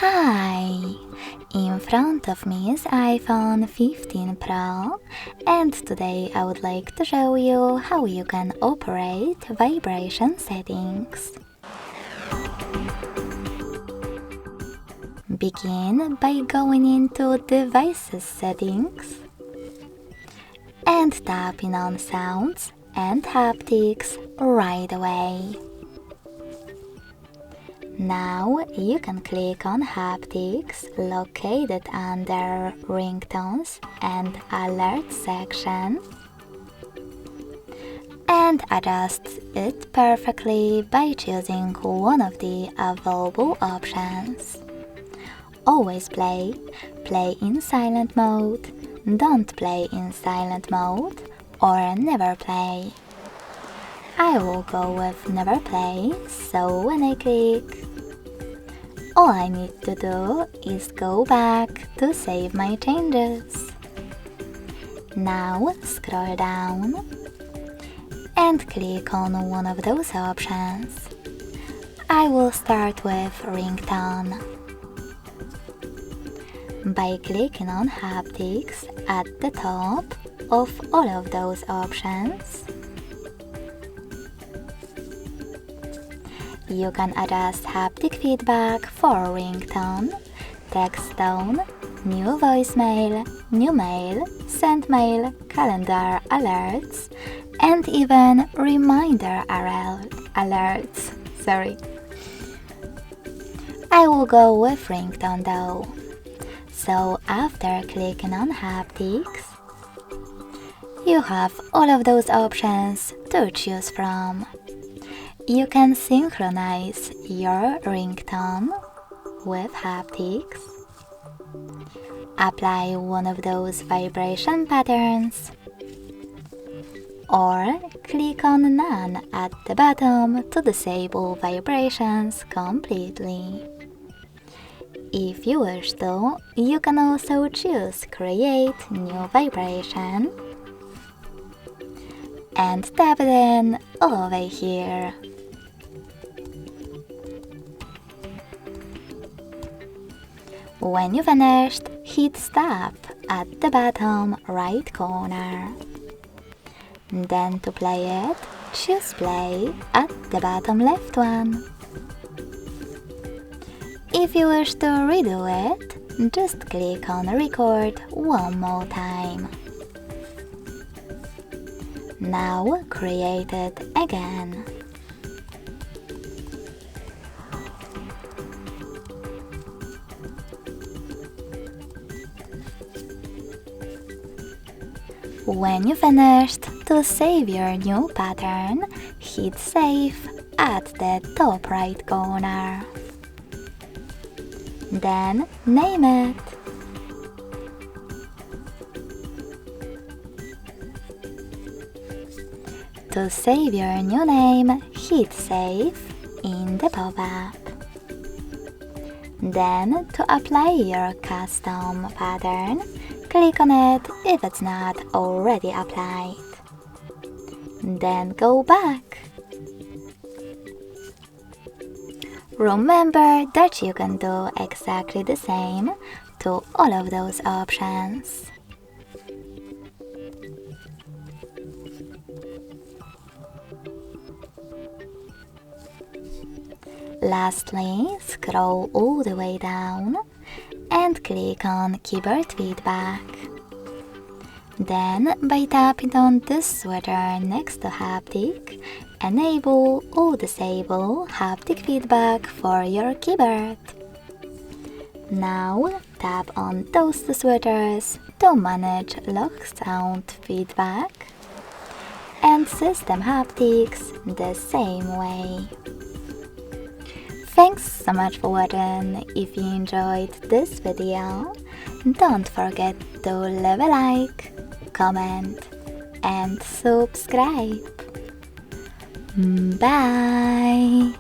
Hi! In front of me is iPhone 15 Pro, and today I would like to show you how you can operate vibration settings. Begin by going into Devices settings and tapping on Sounds and Haptics right away. Now you can click on Haptics located under Ringtones and Alerts section and adjust it perfectly by choosing one of the available options. Always play, play in silent mode, don't play in silent mode, or never play. I will go with never play, so when I click, all I need to do is go back to save my changes. Now scroll down and click on one of those options. I will start with Ringtone. By clicking on Haptics at the top of all of those options, you can adjust haptic feedback for ringtone, text tone, new voicemail, new mail, send mail, calendar alerts, and even reminder alerts. I will go with ringtone though. So after clicking on haptics, you have all of those options to choose from. You can synchronize your ringtone with haptics, apply one of those vibration patterns, or click on None at the bottom to disable vibrations completely. If you wish to, you can also choose Create New Vibration and tap it in over here. When you finished, hit Stop at the bottom right corner. Then to play it, choose Play at the bottom left one. If you wish to redo it, just click on Record one more time. Now create it again. When you finished, to save your new pattern, hit Save at the top right corner. Then name it. To save your new name, hit Save in the pop-up. Then, to apply your custom pattern, click on it if it's not already applied. Then go back. Remember that you can do exactly the same to all of those options. Lastly, scroll all the way down and click on Keyboard Feedback. Then, by tapping on this switcher next to Haptic, enable or disable haptic feedback for your keyboard. Now, tap on those two switchers to manage log sound feedback and system haptics the same way. Thanks so much for watching. If you enjoyed this video, don't forget to leave a like, comment, and subscribe. Bye!